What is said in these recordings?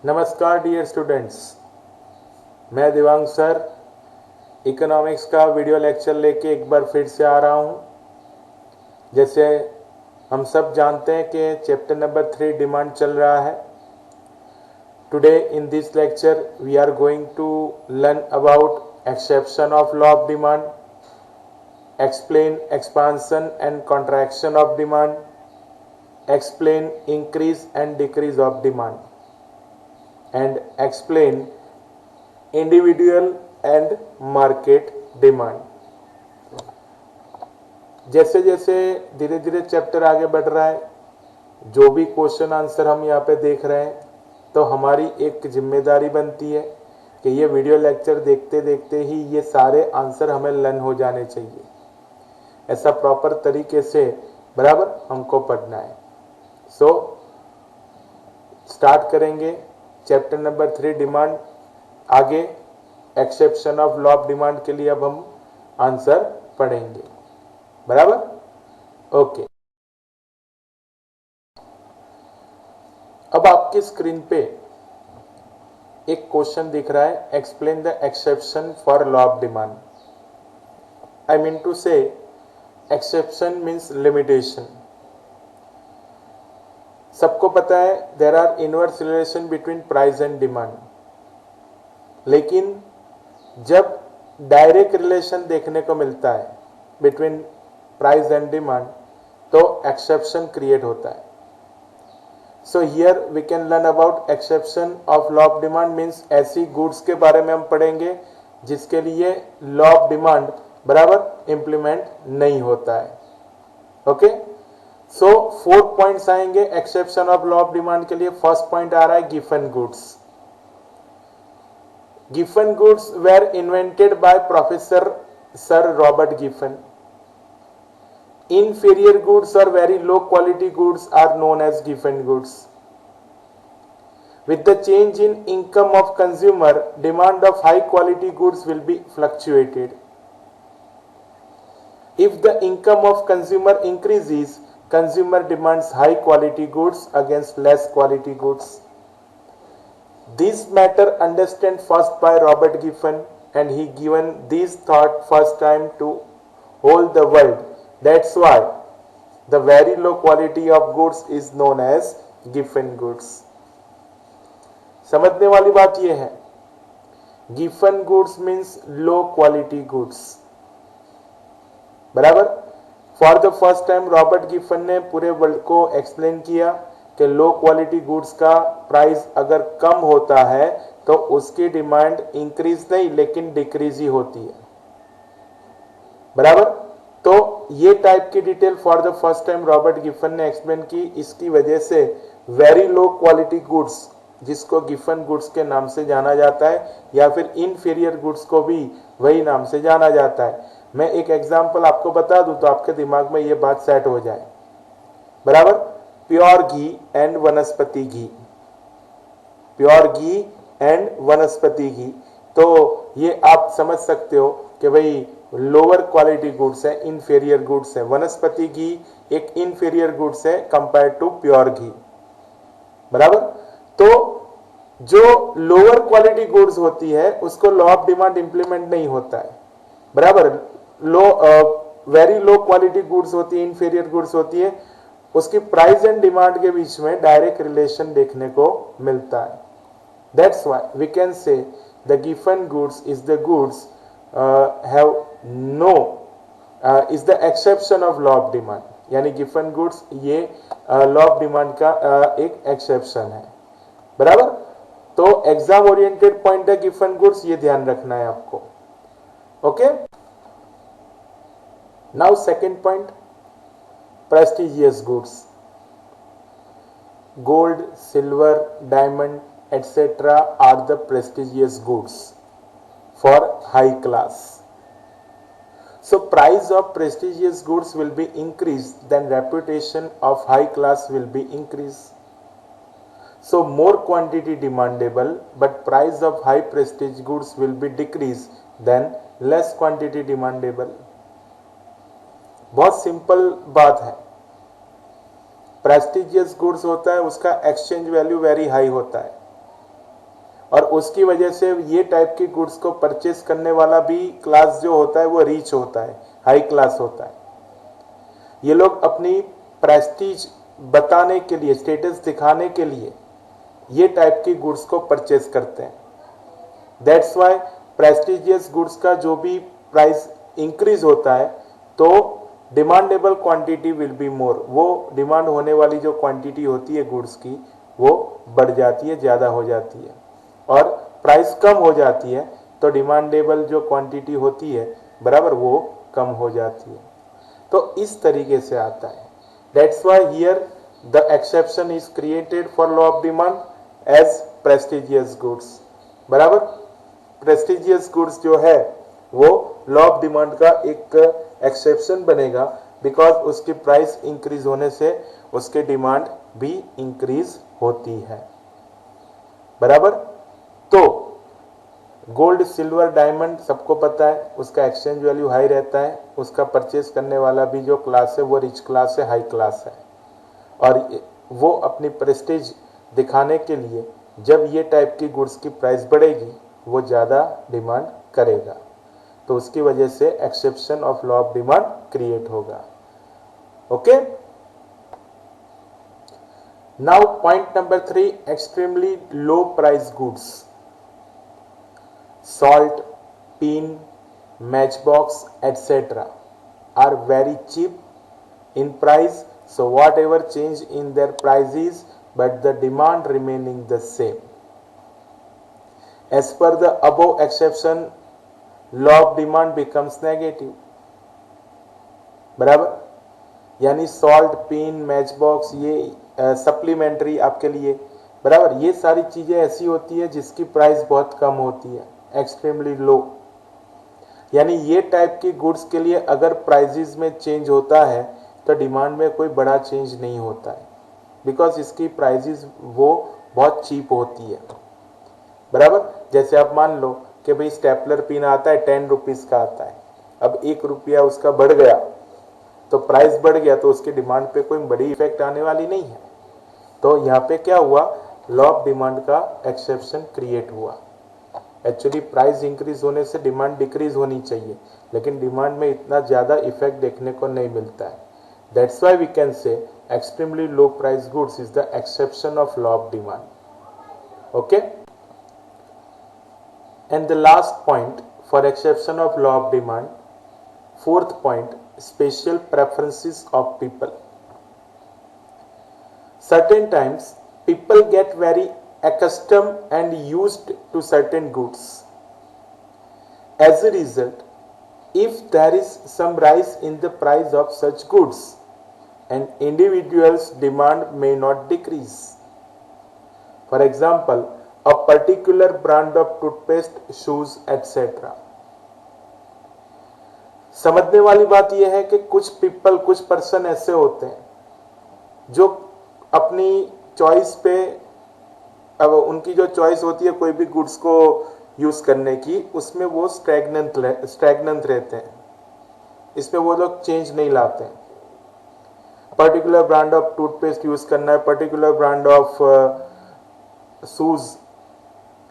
नमस्कार dear students, मैं Dibang sir economics का वीडियो लेक्चर लेके एक बार फिर से आ रहा हूँ। जैसे हम सब जानते हैं कि चैप्टर नंबर 3 डिमांड चल रहा है। Today in this lecture we are going to learn about exception of law of demand, explain expansion and contraction of demand, explain increase and decrease of demand and explain individual and market demand। जैसे जैसे धीरे धीरे chapter आगे बढ़ रहा है, जो भी क्वेश्चन आंसर हम यहाँ पे देख रहे हैं, तो हमारी एक जिम्मेदारी बनती है कि ये वीडियो लेक्चर देखते देखते ही ये सारे आंसर हमें लर्न हो जाने चाहिए। ऐसा प्रॉपर तरीके से बराबर हमको पढ़ना है। सो स्टार्ट करेंगे चैप्टर नंबर 3 डिमांड। आगे exception of law of demand के लिए अब हम आंसर पढ़ेंगे, बराबर। ओके, अब आपकी स्क्रीन पे एक क्वेश्चन दिख रहा है, explain the exception for law of demand. I mean to say exception means limitation. सबको पता है there are inverse relation between price and demand, लेकिन जब डायरेक्ट रिलेशन देखने को मिलता है बिटवीन प्राइस एंड डिमांड तो एक्सेप्शन क्रिएट होता है। So here we can learn about exception of law of demand means ऐसी गुड्स के बारे में हम पढ़ेंगे जिसके लिए लॉ ऑफ डिमांड बराबर इंप्लीमेंट नहीं होता है। ओके, सो 4 पॉइंट्स आएंगे exception of law of demand के लिए। फर्स्ट पॉइंट आ रहा है Giffen goods. Giffen goods were invented by professor sir Robert Giffen. Inferior goods और very low quality goods are known as Giffen goods. With the change in income of consumer, demand of high quality goods will be fluctuated. If the income of consumer increases, consumer demands high quality goods against less quality goods. This matter understood first by Robert Giffen, and he given this thought first time to whole the world. That's why the very low quality of goods is known as Giffen goods. समझने वाली बात यह है, Giffen goods means low quality goods, बराबर। For the first time Robert Giffen ने पूरे world को explain किया कि लो क्वालिटी गुड्स का प्राइस अगर कम होता है तो उसकी डिमांड इंक्रीज नहीं लेकिन डिक्रीज ही होती है, बराबर। तो ये टाइप की detail for the first time Robert Giffen ने एक्सप्लेन की। इसकी वजह से वेरी लो क्वालिटी गुड्स, जिसको गिफन गुड्स के नाम से जाना जाता है, या फिर इनफीरियर गुड्स को भी वही नाम से जाना जाता है। मैं एक एग्जांपल आपको बता दूं तो आपके दिमाग में ये बात सेट हो जाए, बराबर। प्योर घी एंड वनस्पति घी, प्योर घी एंड वनस्पति घी, तो ये आप समझ सकते हो कि भाई लोअर क्वालिटी गुड्स है, इनफीरियर गुड्स है। वनस्पति घी एक इनफीरियर गुड्स है कंपेयर टू प्योर घी, बराबर। तो जो लोअर क्वालिटी गुड्स होती है उसको लॉ ऑफ डिमांड इंप्लीमेंट नहीं होता है, बराबर। वेरी लो क्वालिटी गुड्स होती है, इनफीरियर गुड्स होती है, उसकी प्राइस एंड डिमांड के बीच में डायरेक्ट रिलेशन देखने को मिलता है। That's why we can say the Giffen goods is the goods have no is the exception of law of demand, यानी गिफन गुड्स ये लॉ ऑफ डिमांड का एक एक्सेप्शन है, बराबर। तो एग्जाम ओरिएंटेड पॉइंट है गिफन गुड्स, ये ध्यान रखना है आपको। Okay, now second point, prestigious goods. Gold, silver, diamond etcetera are the prestigious goods for high class. So price of prestigious goods will be increased, then reputation of high class will be increased. So more quantity demandable, but price of high prestige goods will be decreased, then less quantity demandable. बहुत simple बात है। Prestigious goods होता है उसका exchange value very high होता है, और उसकी वजह से ये टाइप की गुड्स को परचेस करने वाला भी क्लास जो होता है वो रिच होता है, हाई क्लास होता है। ये लोग अपनी प्रेस्टीज बताने के लिए, स्टेटस दिखाने के लिए ये टाइप की गुड्स को परचेस करते हैं। दैट्स वाई प्रेस्टिजियस गुड्स का जो भी प्राइस इंक्रीज होता है तो demandable quantity will be more, वो डिमांड होने वाली जो क्वांटिटी होती है गुड्स की वो बढ़ जाती है, ज़्यादा हो जाती है। और प्राइस कम हो जाती है तो डिमांडेबल जो क्वांटिटी होती है बराबर वो कम हो जाती है। तो इस तरीके से आता है। That's why here the exception is created for law of demand as prestigious goods. बराबर, प्रेस्टिजियस गुड्स जो है वो लॉ ऑफ डिमांड का एक एक्सेप्शन बनेगा बिकॉज उसकी प्राइस इंक्रीज होने से उसकी डिमांड भी इंक्रीज होती है। बराबर। तो गोल्ड, सिल्वर, डायमंड सबको पता है उसका एक्सचेंज वैल्यू हाई रहता है, उसका परचेस करने वाला भी जो क्लास है वो रिच क्लास है, हाई क्लास है। और वो अपनी प्रेस्टीज दिखाने के लिए जब ये टाइप की गुड्स की प्राइस बढ़ेगी वो ज़्यादा डिमांड करेगा, तो उसकी वजह से exception of law of demand create होगा। Okay, now point number 3, extremely low price goods. Salt, pin, match box etcetera are very cheap in price, so whatever change in their prices but the demand remaining the same. As per the above exception, law of demand becomes negative. बराबर, यानी salt, pin, match box ये supplementary आपके लिए, बराबर, ये सारी चीजें ऐसी होती है जिसकी प्राइस बहुत कम होती है, एक्सट्रीमली लो। यानी ये टाइप की गुड्स के लिए अगर प्राइसेस में चेंज होता है तो डिमांड में कोई बड़ा चेंज नहीं होता है बिकॉज इसकी प्राइसेस वो बहुत चीप होती है। बराबर, जैसे आप मान लो कि भाई स्टेपलर पिन आता है 10 रुपीज़ का आता है, अब 1 रुपया उसका बढ़ गया तो प्राइस बढ़ गया तो उसकी डिमांड पे कोई बड़ी इफेक्ट आने वाली नहीं है। तो यहाँ पे क्या हुआ, लॉ ऑफ डिमांड का एक्सेप्शन क्रिएट हुआ। एक्चुअली प्राइस इंक्रीज होने से डिमांड डिक्रीज होनी चाहिए, लेकिन डिमांड में इतना ज़्यादा इफेक्ट देखने को नहीं मिलता है। That's why we can say extremely low price goods is the exception of law of demand. Okay? And the last point for exception of law of demand, fourth point, special preferences of people. Certain times people get very accustomed and used to certain goods. As a result, if there is some rise in the price of such goods, an individual's demand may not decrease. For example, a particular brand of toothpaste, shoes, etc. समझने वाली बात यह है कि कुछ people, कुछ person ऐसे होते हैं जो अपनी चॉइस पे, अब उनकी जो चॉइस होती है कोई भी गुड्स को यूज करने की, उसमें वो स्टैग्नेंट रहते हैं, इसमें वो लोग चेंज नहीं लाते हैं। Particular brand of toothpaste use करना है, पर्टिकुलर ब्रांड ऑफ शूज,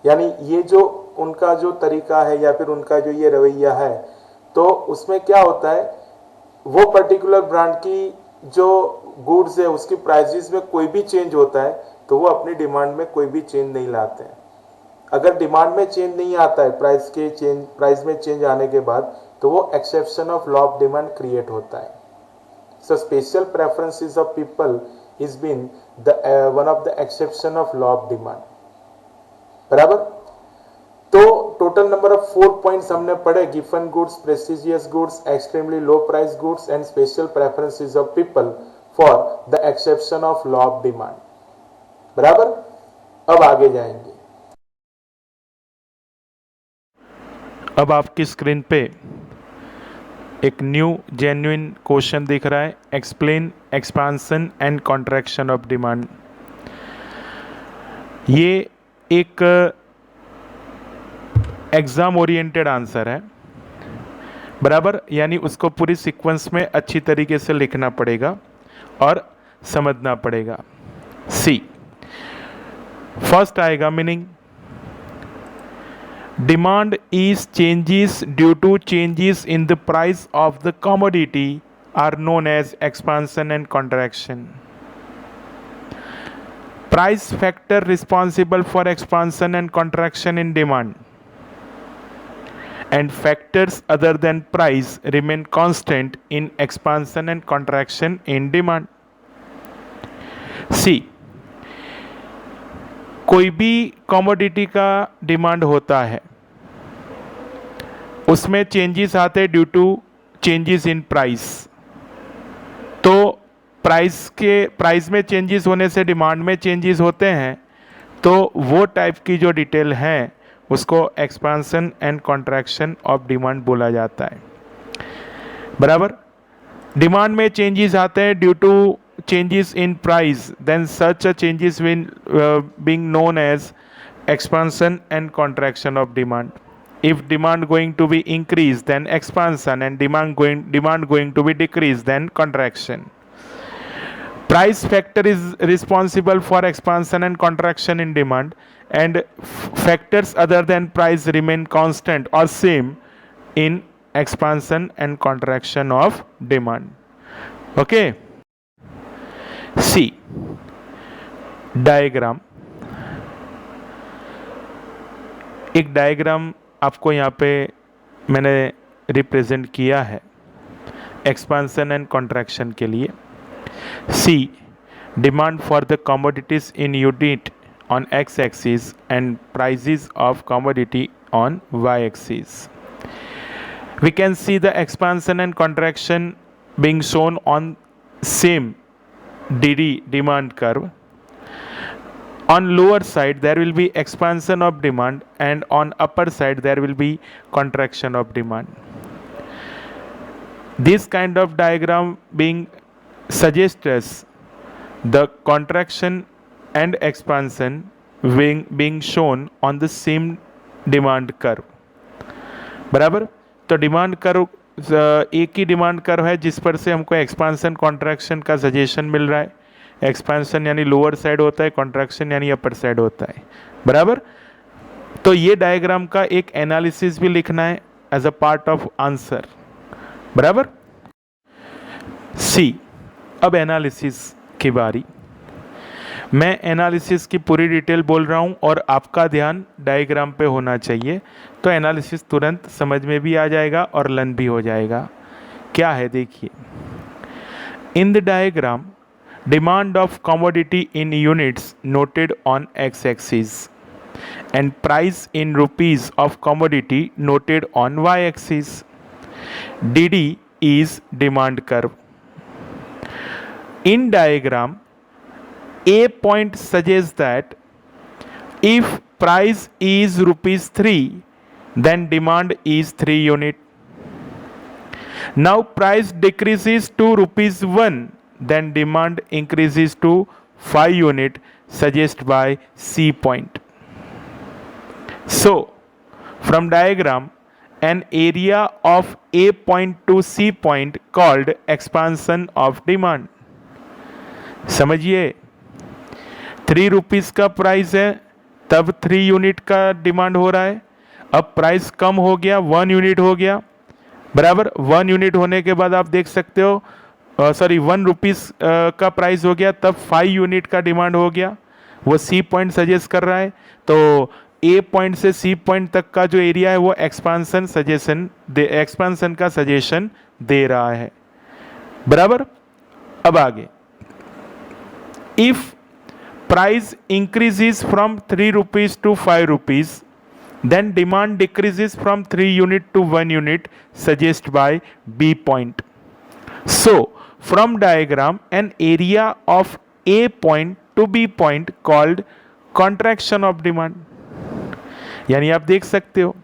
यानी ये जो उनका जो तरीका है या फिर उनका जो ये रवैया है, तो उसमें क्या होता है, वो पर्टिकुलर ब्रांड की जो गुड्स है उसकी प्राइसेस में कोई भी चेंज होता है तो वो अपनी डिमांड में कोई भी चेंज नहीं लाते हैं। अगर डिमांड में चेंज नहीं आता है, प्राइस में चेंज आने के बाद, तो वो exception of law of demand create होता है। So special preferences of people is been the one of the exception of law of demand. बराबर। तो टोटल नंबर ऑफ 4 पॉइंट्स हमने पढ़े, given goods, prestigious goods, extremely low price goods and special preferences of people for the exception of law of demand. बराबर। अब आगे जाएंगे। अब आपकी स्क्रीन पे एक न्यू जेन्युइन क्वेश्चन दिख रहा है, explain expansion and contraction of demand. ये एक एग्ज़ाम ओरिएंटेड आंसर है, बराबर, यानी उसको पूरी सीक्वेंस में अच्छी तरीके से लिखना पड़ेगा और समझना पड़ेगा। सी फर्स्ट आएगा meaning, Demand is changes due to changes in the price of the commodity are known as expansion and contraction. Price factor responsible for expansion and contraction in demand, and factors other than price remain constant in expansion and contraction in demand. See, कोई भी commodity का demand होता है, उसमें changes आते हैं due to changes in price. तो price में चेंजेस होने से डिमांड में चेंजेस होते हैं, तो वो टाइप की जो डिटेल है उसको expansion and contraction of demand बोला जाता है। बराबर, डिमांड में चेंजेस आते हैं due to changes in price, then such a changes will being known as expansion and contraction of demand. If demand going to be increased, then expansion, and demand going to be decreased, then contraction. Price factor is responsible for expansion and contraction in demand, and factors other than price remain constant or same in expansion and contraction of demand. Okay. See diagram, एक diagram आपको यहाँ पे मैंने represent किया है expansion and contraction के लिए। See demand for the commodities in unit on X axis and prices of commodity on Y axis. We can see the expansion and contraction being shown on same DD demand curve. On lower side there will be expansion of demand, and on upper side there will be contraction of demand. This kind of diagram being suggests us the contraction and expansion being shown on the same demand curve. बराबर, तो demand curve एक ही demand curve है जिस पर से हमको expansion contraction का suggestion मिल रहा है। एक्सपांसन यानी लोअर साइड होता है, कॉन्ट्रैक्शन यानी अपर साइड होता है। बराबर, तो ये डायग्राम का एक एनालिसिस भी लिखना है as a part of answer. बराबर, सी अब एनालिसिस की बारी। मैं एनालिसिस की पूरी डिटेल बोल रहा हूँ और आपका ध्यान डायग्राम पे होना चाहिए, तो एनालिसिस तुरंत समझ में भी आ जाएगा और लर्न भी हो जाएगा। क्या है देखिए, in the diagram demand of commodity in units noted on X axis and price in rupees of commodity noted on Y axis. DD is demand curve. In diagram A point suggests that if price is ₹3, then demand is 3 unit. Now price decreases to ₹1, then demand increases to 5 unit, suggested by C point. So from diagram, an area of A point to C point called expansion of demand. समझिए, 3 rupees का price है, तब 3 unit का demand हो रहा है। अब price कम हो गया, 1 यूनिट हो गया। बराबर, 1 यूनिट होने के बाद आप देख सकते हो 1 रुपीज़ का प्राइस हो गया, तब 5 यूनिट का डिमांड हो गया। वो सी पॉइंट सजेस्ट कर रहा है, तो ए पॉइंट से सी पॉइंट तक का जो एरिया है वो एक्सपांसन का सजेशन दे रहा है। बराबर, अब आगे, if price increases from 3 rupees to 5 rupees, then demand decreases from 3 unit to 1 unit, suggested by B point. So from diagram, an area of A point to B point called contraction of demand. यानी आप देख सकते हो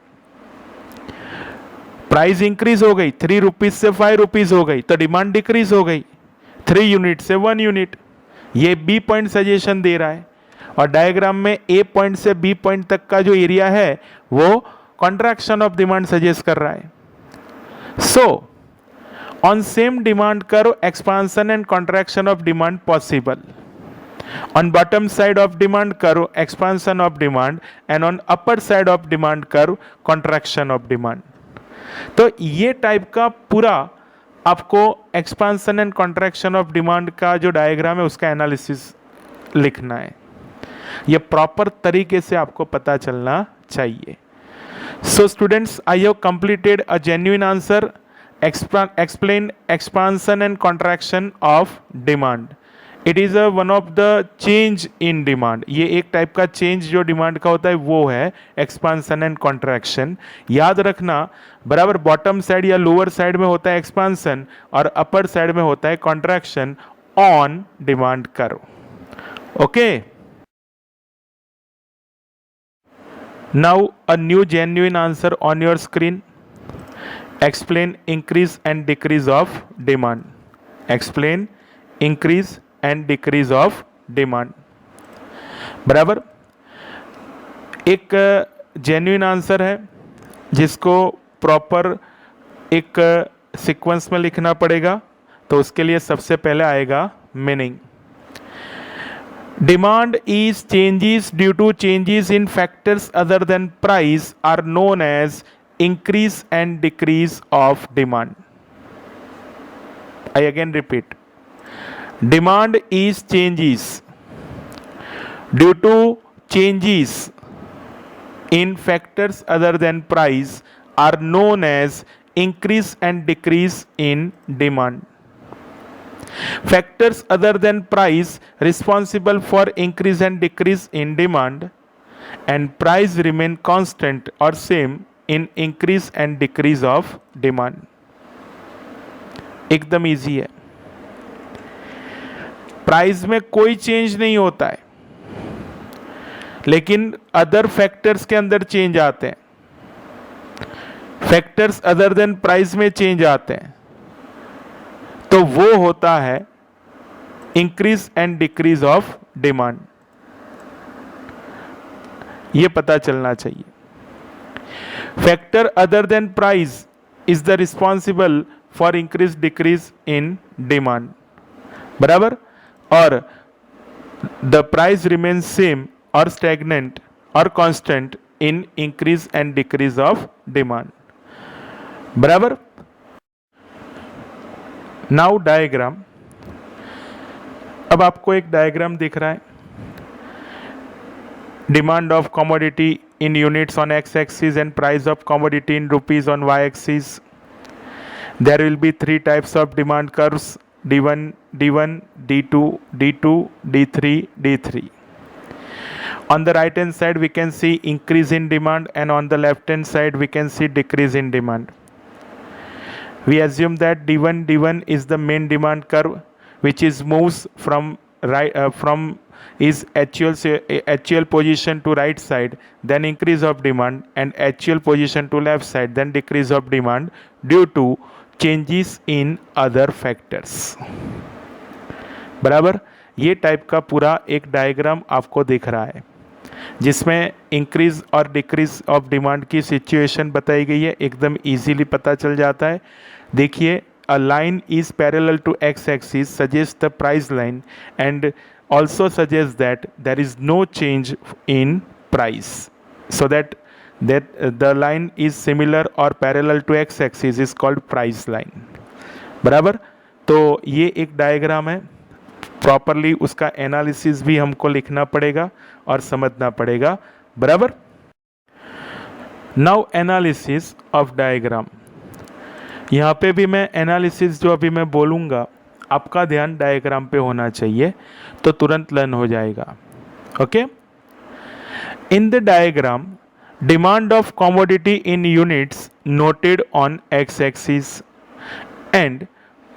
price increase हो गई, 3 rupees से 5 rupees हो गई, तो डिमांड डिक्रीज हो गई 3 यूनिट से 1 यूनिट। ये बी पॉइंट सजेशन दे रहा है, और डायग्राम में ए पॉइंट से बी पॉइंट तक का जो एरिया है वो कॉन्ट्रैक्शन ऑफ डिमांड सजेस्ट कर रहा है। So on same demand curve expansion and contraction of demand possible. On bottom side of demand curve, expansion of demand, and on upper side of demand curve, contraction of demand. तो ये type का पूरा आपको expansion and contraction of demand का जो diagram है उसका analysis लिखना है. ये प्रॉपर तरीके से आपको पता चलना चाहिए. So students, I have completed a genuine answer. Explain expansion and contraction of demand. It is a one of the change in demand. ये एक टाइप का चेंज जो डिमांड का होता है वो है एक्सपांशन एंड कॉन्ट्रैक्शन. याद रखना बराबर बॉटम साइड या लोअर साइड में होता है एक्सपांशन और अपर साइड में होता है contraction on demand curve. Okay. Now a new genuine answer on your screen. Explain increase and decrease of demand. Explain increase and decrease of demand. बराबर एक जेन्युइन आंसर है जिसको प्रॉपर एक sequence में लिखना पड़ेगा. तो उसके लिए सबसे पहले आएगा meaning. Demand is changes due to changes in factors other than price are known as increase and decrease of demand. I again repeat. Demand is changes due to changes in factors other than price are known as increase and decrease in demand. Factors other than price responsible for increase and decrease in demand, and price remain constant or same in increase and decrease of demand. एकदम easy है. Price में कोई change नहीं होता है लेकिन other factors के अंदर चेंज आते हैं. फैक्टर्स अदर देन प्राइस में चेंज आते हैं तो वो होता है increase and decrease of demand. ये पता चलना चाहिए. Factor other than price is the responsible for increase decrease in demand. बराबर. और द प्राइस रिमेन्स सेम और स्टैग्नेंट और constant in increase and decrease of demand. बराबर. Now diagram. अब आपको एक डायग्राम दिख रहा है. Demand of commodity in units on X axis and price of commodity in rupees on Y axis. There will be 3 types of demand curves, D1, D1, D2, D2, D3, D3. On the right hand side we can see increase in demand, and on the left hand side we can see decrease in demand. We assume that D1 is the main demand curve which is moves from is actual position to right side, then increase of demand, and actual position to left side, then decrease of demand due to changes in other factors. बराबर. ये type का पूरा एक diagram आपको दिख रहा है जिसमें इंक्रीज और डिक्रीज ऑफ डिमांड की सिचुएशन बताई गई है. एकदम इजीली पता चल जाता है. देखिए, a line is parallel to X axis suggest the price line and also suggests that there is no change in price, so that the line is similar or parallel to x axis is called price line. बराबर. तो ये एक diagram है. Properly उसका analysis भी हमको लिखना पड़ेगा और समझना पड़ेगा. बराबर. Now analysis of diagram. यहाँ पे भी मैं एनालिसिस जो अभी मैं बोलूँगा आपका ध्यान डायग्राम पे होना चाहिए तो तुरंत लर्न हो जाएगा. Okay. In the diagram, demand of commodity in units noted on X axis and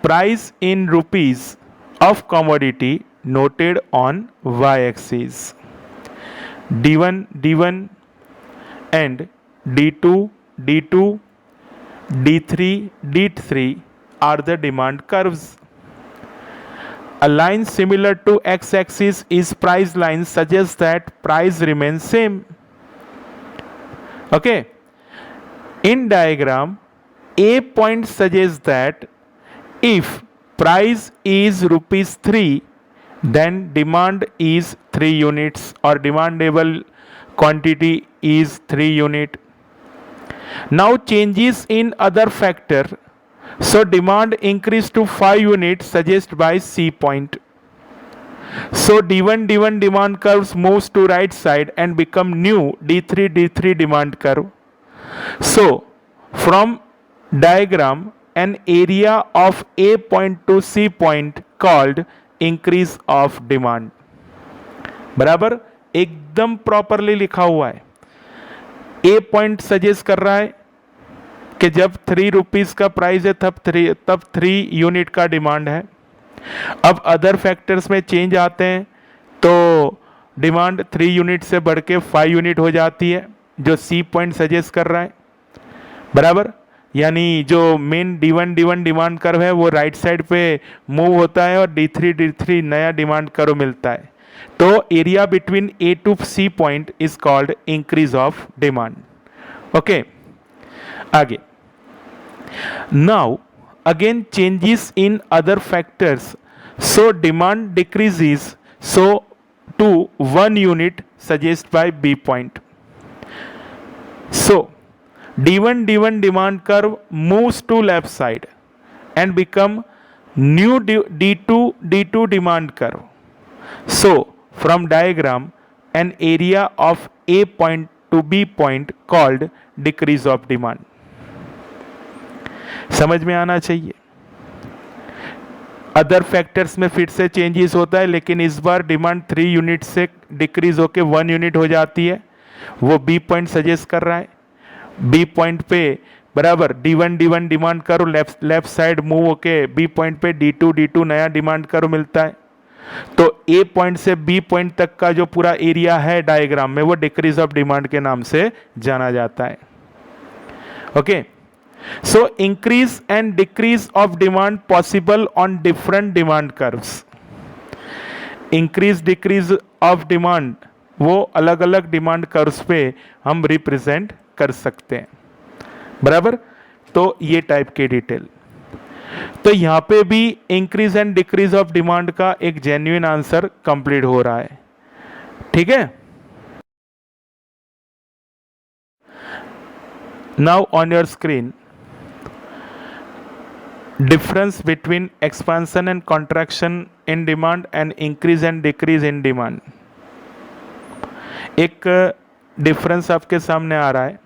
price in rupees of commodity noted on Y axis. D1 and D2, D3, D3 are the demand curves. A line similar to x-axis is price line suggests that price remains same. Okay. In diagram, A point suggests that if price is rupees 3, then demand is 3 units or demandable quantity is 3 unit. Now changes in other factor, so demand increase to 5 units suggest by C point. So D1 demand curves moves to right side and become new D3 demand curve. So from diagram an area of A point to C point called increase of demand. बराबर एकदम properly लिखा हुआ है. ए point suggest कर रहा है कि जब 3 रुपीज का प्राइस है तब 3 यूनिट का डिमांड है. अब अदर फैक्टर्स में चेंज आते हैं तो डिमांड 3 यूनिट से बढ़ के 5 यूनिट हो जाती है, जो सी पॉइंट सजेस्ट कर रहा है. बराबर, यानी जो मेन D1 डिमांड कर्व है वो राइट साइड पे मूव होता है और D3 नया डिमांड कर्व मिलता है. तो area between A to C point is called increase of demand. Okay, आगे. Now again changes in other factors, so demand decreases, so to 1 unit suggest by B point. So D1 demand curve moves to left side and become new D2 demand curve. So from diagram an area of A point to B point called decrease of demand. समझ में आना चाहिए. Other factors में फिर से changes होता है, लेकिन इस बार डिमांड 3 यूनिट से डिक्रीज होके 1 यूनिट हो जाती है. वो बी पॉइंट सजेस्ट कर रहा है. बी पॉइंट पे बराबर D1 डिमांड करो लेफ्ट साइड मूव होके बी पॉइंट पे D2 नया डिमांड करो मिलता है. तो ए पॉइंट से बी पॉइंट तक का जो पूरा एरिया है डायग्राम में वो डिक्रीज ऑफ डिमांड के नाम से जाना जाता है. Okay, so increase and decrease of demand possible on different demand curves. Increase decrease of demand वो अलग अलग डिमांड कर्व्स पे हम रिप्रेजेंट कर सकते हैं. बराबर, तो ये टाइप के डिटेल. तो यहां पे भी increase and decrease of demand का एक जेन्युइन आंसर कंप्लीट हो रहा है. ठीक है. Now on your screen, difference between expansion and contraction in demand and increase and decrease in demand. एक डिफरेंस आपके सामने आ रहा है.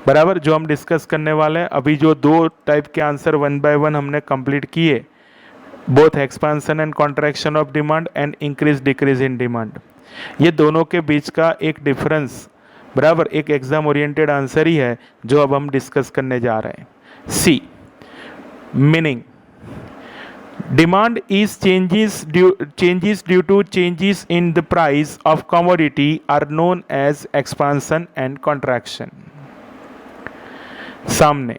बराबर, जो हम डिस्कस करने वाले हैं अभी, जो 2 टाइप के आंसर 1 बाय 1 हमने कंप्लीट किए, both expansion and contraction of demand and increase decrease in demand, ये दोनों के बीच का एक डिफरेंस बराबर एक एग्जाम ओरिएंटेड आंसर ही है जो अब हम डिस्कस करने जा रहे हैं. सी meaning demand is changes due to changes in the price of commodity are known as expansion and contraction. सामने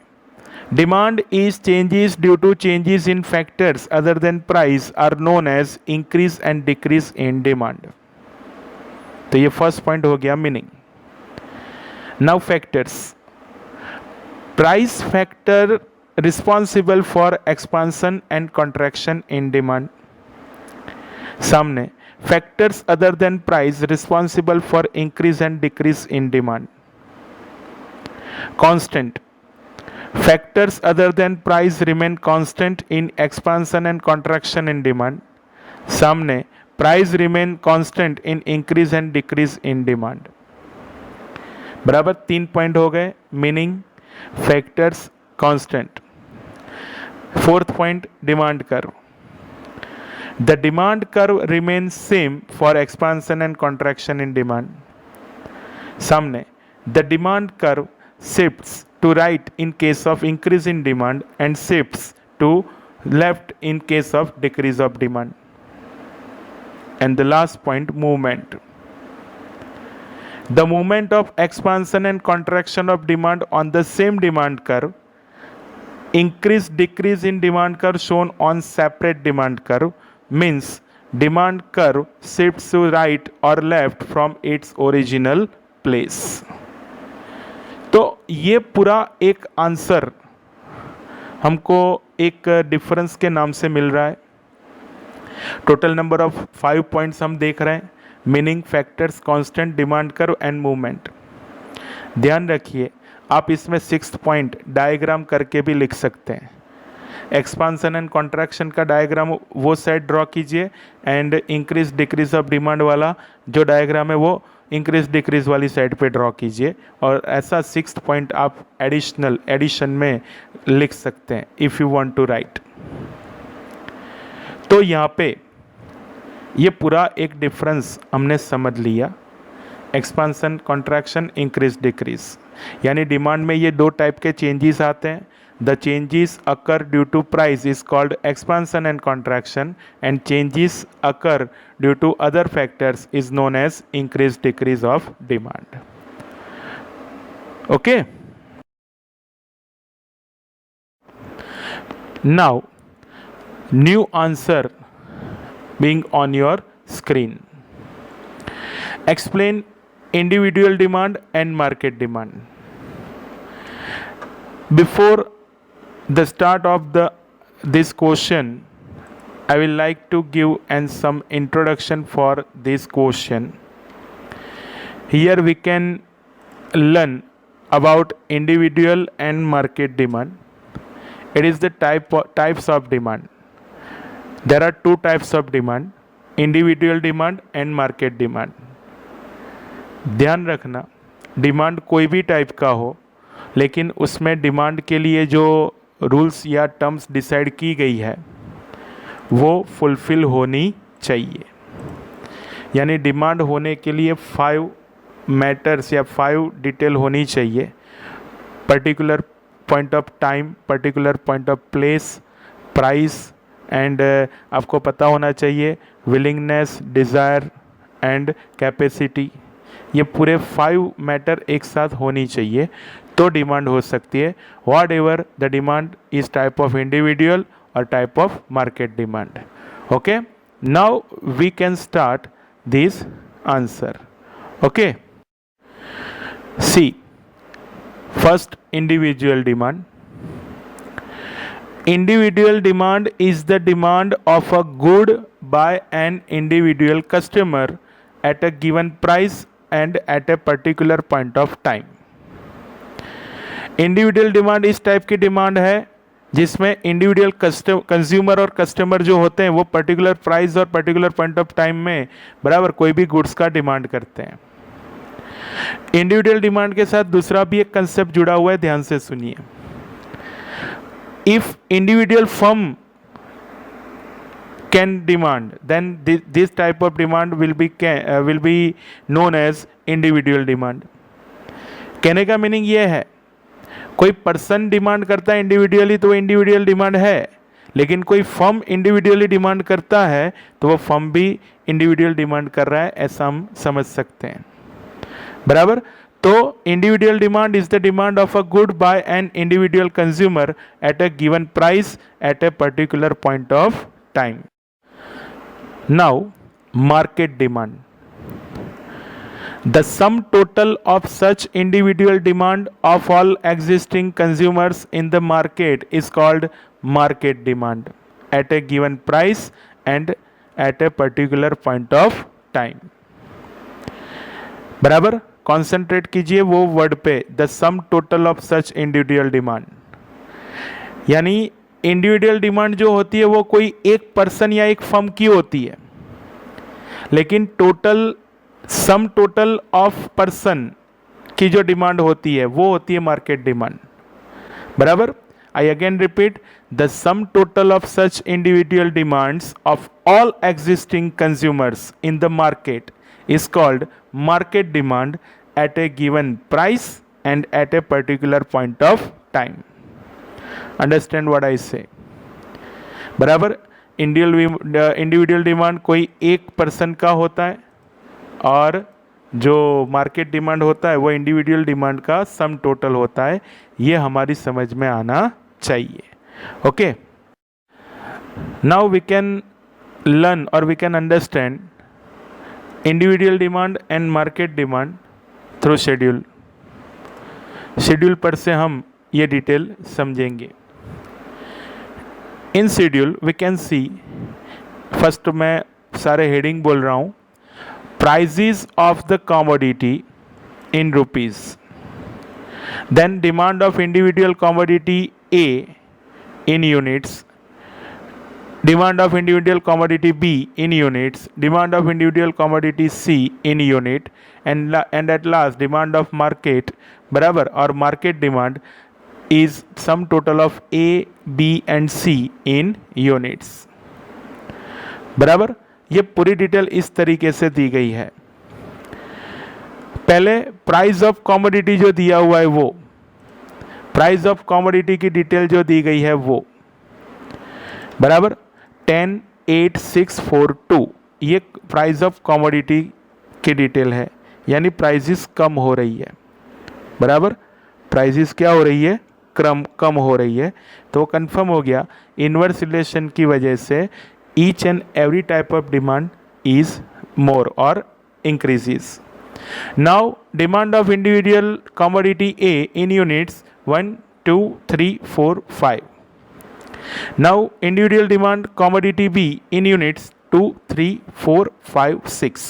demand is changes due to changes in factors other than price are known as increase and decrease in demand. तो ये first point हो गया meaning. Now factors. Price factor responsible for expansion and contraction in demand. सामने factors other than price responsible for increase and decrease in demand. Constant. Factors other than price remain constant in expansion and contraction in demand. सामने price remain constant in increase and decrease in demand. बराबर 3 point हो गए. Meaning, factors, constant. 4th point, demand curve. The demand curve remains same for expansion and contraction in demand. सामने the demand curve shifts to right in case of increase in demand and shifts to left in case of decrease of demand. And the last point, movement. The movement of expansion and contraction of demand on the same demand curve, increase decrease in demand curve shown on separate demand curve, means demand curve shifts to right or left from its original place. तो ये पूरा एक answer हमको एक difference के नाम से मिल रहा है. टोटल नंबर ऑफ 5 पॉइंट्स हम देख रहे हैं, meaning factors constant demand curve and movement. ध्यान रखिए आप इसमें 6th पॉइंट डायग्राम करके भी लिख सकते हैं। एक्सपांसन एंड कॉन्ट्रैक्शन का डायग्राम वो साइड ड्रॉ कीजिए and increase decrease of demand वाला जो डायग्राम है वो इंक्रीज डिक्रीज वाली साइड पे ड्रॉ कीजिए, और ऐसा 6th पॉइंट आप एडिशन में लिख सकते हैं if you want to write. तो यहाँ पे ये पूरा एक डिफरेंस हमने समझ लिया, एक्सपांसन कॉन्ट्रैक्शन इंक्रीज डिक्रीज, यानी डिमांड में ये 2 टाइप के चेंजेस आते हैं। The changes occur due to price is called expansion and contraction, and changes occur due to other factors is known as increase decrease of demand. Okay, now new answer being on your screen. Explain individual demand and market demand. Before the start of this question, I will like to give some introduction for this question. Here we can learn about individual and market demand. It is the types of demand. There are 2 types of demand, individual demand and market demand. ध्यान रखना demand कोई भी type का हो, लेकिन उसमें demand के लिए जो रूल्स या टर्म्स डिसाइड की गई है वो फुलफिल होनी चाहिए। यानी डिमांड होने के लिए 5 मैटर्स या 5 डिटेल होनी चाहिए। Particular point of time, particular point of place, price and आपको पता होना चाहिए विलिंगनेस, डिज़ायर एंड कैपेसिटी। ये पूरे 5 मैटर एक साथ होनी चाहिए तो डिमांड हो सकती है। Whatever the demand is type of individual और type of market demand. Okay, now we can start this answer. Okay, see first individual demand. Individual demand is the demand of a good by an individual customer at a given price and at a particular point of time. Individual demand इस type की demand है जिसमें individual consumer और customer जो होते हैं वो particular price और पर्टिकुलर पॉइंट ऑफ टाइम में बराबर कोई भी गुड्स का डिमांड करते हैं। इंडिविजुअल डिमांड के साथ दूसरा भी एक कंसेप्ट जुड़ा हुआ है, ध्यान से सुनिए। If individual firm can demand, then this type of demand will be known as individual demand. कहने का मीनिंग ये है, कोई पर्सन डिमांड करता है इंडिविजुअली तो इंडिविजुअल डिमांड है, लेकिन कोई फर्म इंडिविजुअली डिमांड करता है तो वो फर्म भी इंडिविजुअल डिमांड कर रहा है, ऐसा हम समझ सकते हैं। बराबर, तो individual demand is the demand of a good by an individual consumer at a given price at a particular point of time. Now market demand, the sum total of such individual demand of all existing consumers in the market is called market demand at a given price and at a particular point of time. बराबर, concentrate कीजिए वो word पे, the sum total of such individual demand. यानी individual demand जो होती है वो कोई एक पर्सन या एक फर्म की होती है, लेकिन total sum total of person की जो डिमांड होती है वो होती है मार्केट डिमांड। बराबर, I again repeat, the sum total of such individual demands of all existing consumers in the market is called market demand at a given price and at a particular point of time. Understand what I say? बराबर, individual demand कोई एक person का होता है और जो market demand होता है वो इंडिविजुअल डिमांड का सम टोटल होता है। ये हमारी समझ में आना चाहिए। Okay, now we can learn और we can understand individual demand and market demand through schedule. Schedule पर से हम ये डिटेल समझेंगे। In schedule we can see first मैं सारे हेडिंग बोल रहा हूँ. Prices of the commodity in rupees, then demand of individual commodity A in units, demand of individual commodity B in units, demand of individual commodity C in unit, and at last demand of market बराबर और market demand is sum total of A, B and C in units. बराबर. ये पूरी detail इस तरीके से दी गई है. पहले प्राइस ऑफ कमोडिटी जो दिया हुआ है वो, प्राइस ऑफ कमोडिटी की डिटेल जो दी गई है वो बराबर 10,8,642 ये प्राइस ऑफ कमोडिटी की डिटेल है, यानी प्राइसेस कम हो रही है. बराबर. प्राइसेस क्या हो रही है? कम हो रही है. तो कंफर्म हो गया इनवर्स रिलेशन की वजह से each and every type of demand is more और increases. Now demand of individual commodity A in units 1, 2, 3, 4, 5. Now individual demand commodity B in units 2, 3, 4, 5, 6.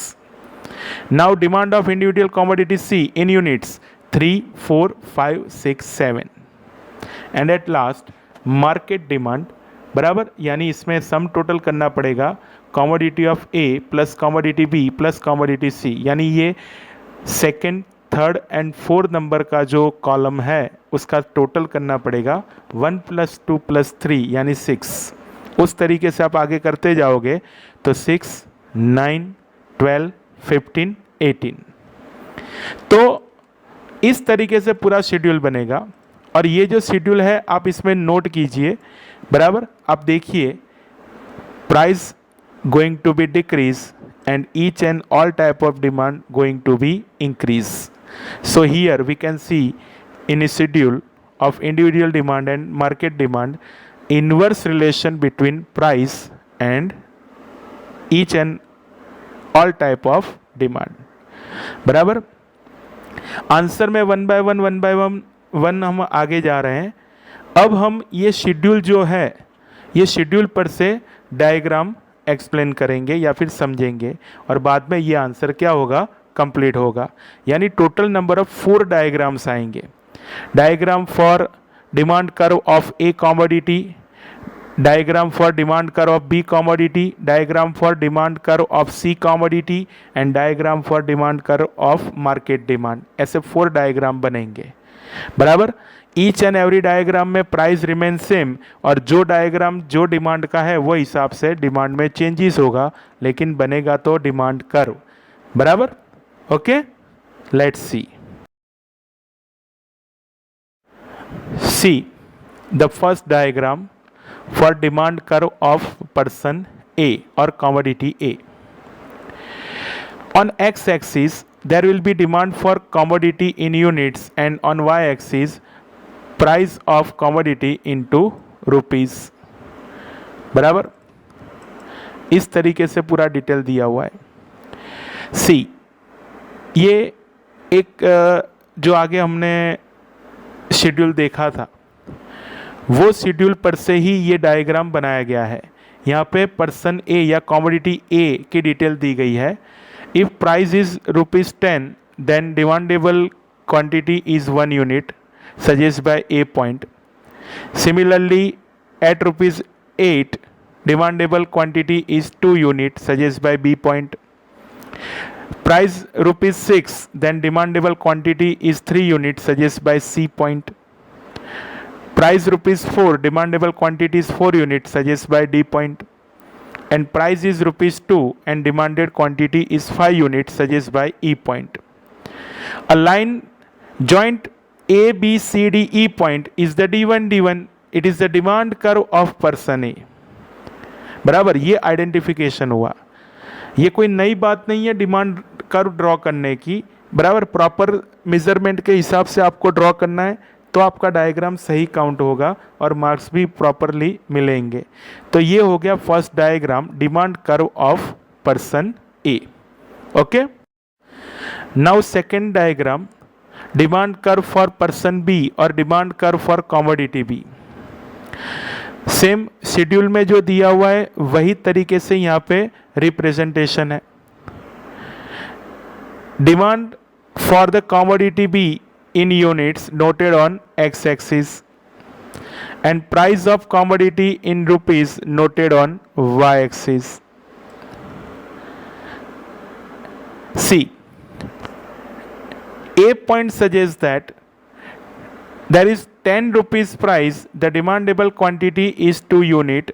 Now demand of individual commodity C in units 3, 4, 5, 6, 7. And at last market demand बराबर, यानी इसमें सम total करना पड़ेगा commodity of A plus commodity B plus commodity C, यानी ये second, third and fourth number का जो column है उसका टोटल करना पड़ेगा 1 + 2 + 3 यानी 6. उस तरीके से आप आगे करते जाओगे तो 6, 9, 12, 15, 18. तो इस तरीके से पूरा शेड्यूल बनेगा. और ये जो शेड्यूल है आप इसमें नोट कीजिए. बराबर. आप देखिए price going to be decrease and each and all type of demand going to be increase. So here we can see in a schedule of individual demand and market demand inverse relation between price and each and all type of demand. बराबर. Answer में one by one हम आगे जा रहे हैं. अब हम ये शेड्यूल जो है ये शेड्यूल पर से डायग्राम एक्सप्लेन करेंगे या फिर समझेंगे और बाद में ये आंसर क्या होगा? कंप्लीट होगा. यानी टोटल नंबर ऑफ 4 डायग्राम्स आएंगे. Diagram for demand curve of A commodity, diagram for demand curve of B commodity, diagram for demand curve of C commodity and diagram for demand curve of market demand. ऐसे 4 diagram बनेंगे. बराबर. Each and every diagram में price remain same और जो diagram जो demand का है वो हिसाब से डिमांड में चेंजेस होगा, लेकिन बनेगा तो डिमांड कर्व. बराबर. Okay, let's see the first diagram for demand curve of person A और commodity A. On X axis there will be demand for commodity in units and on y axis price of commodity into rupees. बराबर. इस तरीके से पूरा detail दिया हुआ है. सी ये एक जो आगे हमने शेड्यूल देखा था वो शेड्यूल पर से ही ये डायग्राम बनाया गया है. यहाँ पे पर्सन ए या कमोडिटी ए की डिटेल दी गई है. If price is ₹10, then demandable quantity is 1 unit, suggested by A point. Similarly, at ₹8, demandable quantity is 2 units, suggested by B point. Price ₹6, then demandable quantity is 3 units, suggested by C point. Price ₹4, demandable quantity is 4 units, suggested by D point. And price is ₹2 and demanded quantity is 5 units, suggested by E point. A line joint A, B, C, D, E point is the D1. It is the demand curve of person A. बराबर. ये identification हुआ. ये कोई नई बात नहीं है demand curve draw करने की. बराबर. प्रॉपर मेजरमेंट के हिसाब से आपको ड्रॉ करना है तो आपका डायग्राम सही काउंट होगा और मार्क्स भी प्रॉपरली मिलेंगे. तो ये हो गया first diagram demand curve of person A. Okay. Now second diagram demand curve for person B और demand curve for commodity B. Same schedule में जो दिया हुआ है वही तरीके से यहाँ पे रिप्रेजेंटेशन है। Demand for the commodity B in units noted on x-axis and price of commodity in rupees noted on y-axis. C. A point suggests that there is 10 rupees price, the demandable quantity is 2 unit.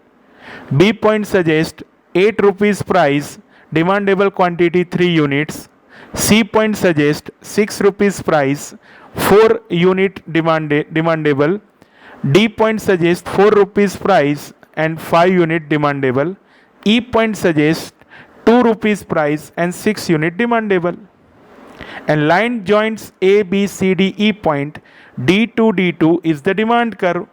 B point suggests 8 rupees price, demandable quantity 3 units. C point suggests 6 rupees price, 4 unit demandable. D point suggests 4 rupees price and 5 unit demandable. E point suggests 2 rupees price and 6 unit demandable. And line joins A, B, C, D, E point D2, D2 is the demand curve.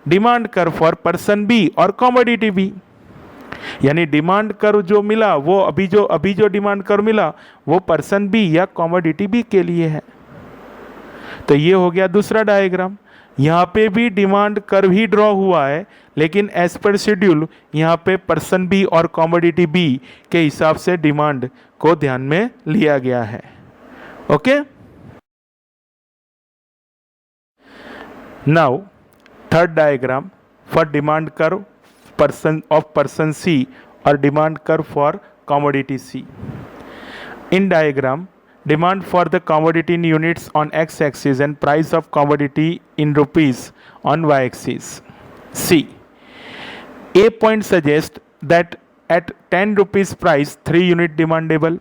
Demand curve for person B और commodity B. यानी demand curve जो मिला वो अभी जो demand curve मिला वो person B या कमोडिटी बी के लिए है। तो ये हो गया दूसरा डायग्राम। यहाँ पे भी डिमांड कर्व ही ड्रॉ हुआ है, लेकिन एज पर शेड्यूल यहाँ पे पर्सन बी और कमोडिटी बी के हिसाब से डिमांड को ध्यान में लिया गया है। Okay, now third diagram for demand curve person C or demand curve for commodity C. In diagram, demand for the commodity in units on x-axis and price of commodity in rupees on y-axis. C. A point suggests that at 10 rupees price 3 unit demandable.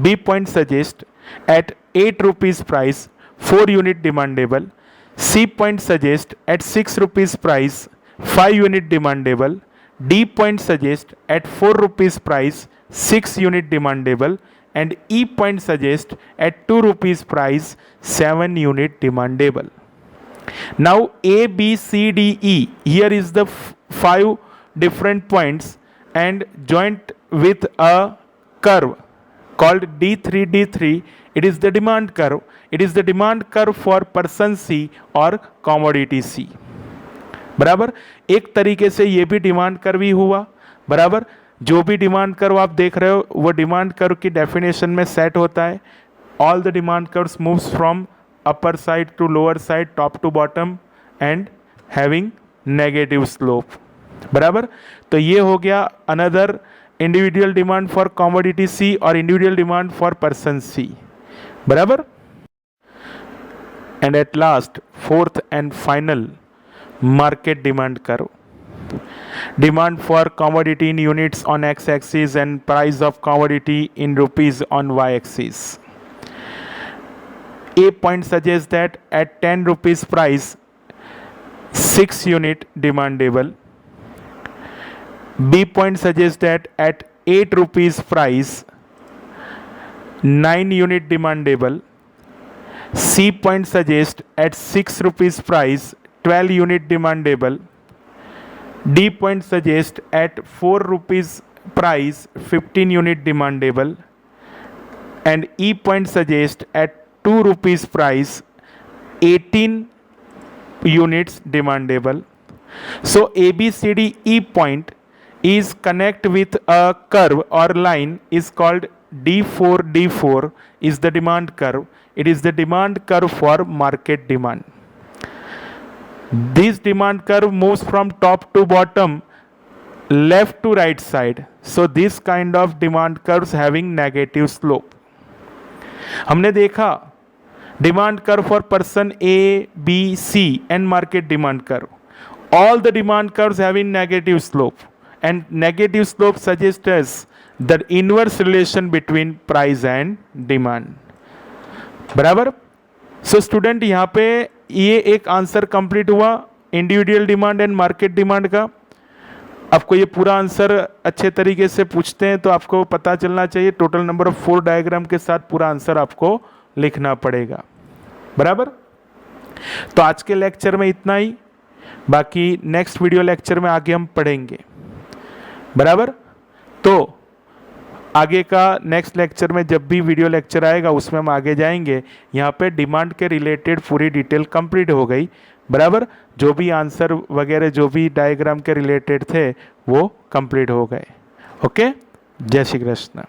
B point suggests at 8 rupees price 4 unit demandable. C point suggests at 6 rupees price 5 unit demandable. D point suggests at 4 rupees price 6 unit demandable, and E point suggests at 2 rupees price 7 unit demandable. Now A, B, C, D, E, here is the 5 different points and joined with a curve called D3, D3. It is the demand curve. It is the demand curve for person C or commodity C. बराबर, एक तरीके से ये भी demand curve ही हुआ। बराबर, जो भी डिमांड कर्व आप देख रहे हो वो डिमांड कर्व की डेफिनेशन में सेट होता है। All the demand curves moves from upper side to lower side, top to bottom and having negative slope. बराबर, तो ये हो गया another individual demand for commodity C और individual demand for person C. बराबर, and at last fourth and final market demand curve. Demand for commodity in units on x-axis and price of commodity in rupees on y-axis. A point suggests that at 10 rupees price 6 unit demandable. B point suggests that at 8 rupees price 9 unit demandable. C point suggests at 6 rupees price 12 unit demandable. D point suggests at 4 rupees price 15 unit demandable, and E point suggests at 2 rupees price 18 units demandable. So ABCD E point is connect with a curve or line is called D4. D4 is the demand curve. It is the demand curve for market demand. This demand curve moves from top to bottom, left to right side. So this kind of demand curves having negative slope. हमने देखा demand curve for person A, B, C and market demand curve. All the demand curves having negative slope, and negative slope suggests us the inverse relation between price and demand. बराबर, so student यहाँ पे ये एक answer complete हुआ individual demand and market demand का। आपको ये पूरा आंसर अच्छे तरीके से पूछते हैं तो आपको पता चलना चाहिए। टोटल नंबर ऑफ 4 डायग्राम के साथ पूरा आंसर आपको लिखना पड़ेगा। बराबर, तो आज के लेक्चर में इतना ही, बाकी नेक्स्ट वीडियो लेक्चर में आगे हम पढ़ेंगे। बराबर, तो आगे का नेक्स्ट लेक्चर में जब भी वीडियो लेक्चर आएगा उसमें हम आगे जाएंगे। यहाँ पे डिमांड के रिलेटेड पूरी डिटेल कंप्लीट हो गई। बराबर। जो भी आंसर वगैरह जो भी डायग्राम के रिलेटेड थे वो कंप्लीट हो गए। ओके, जय श्री कृष्ण।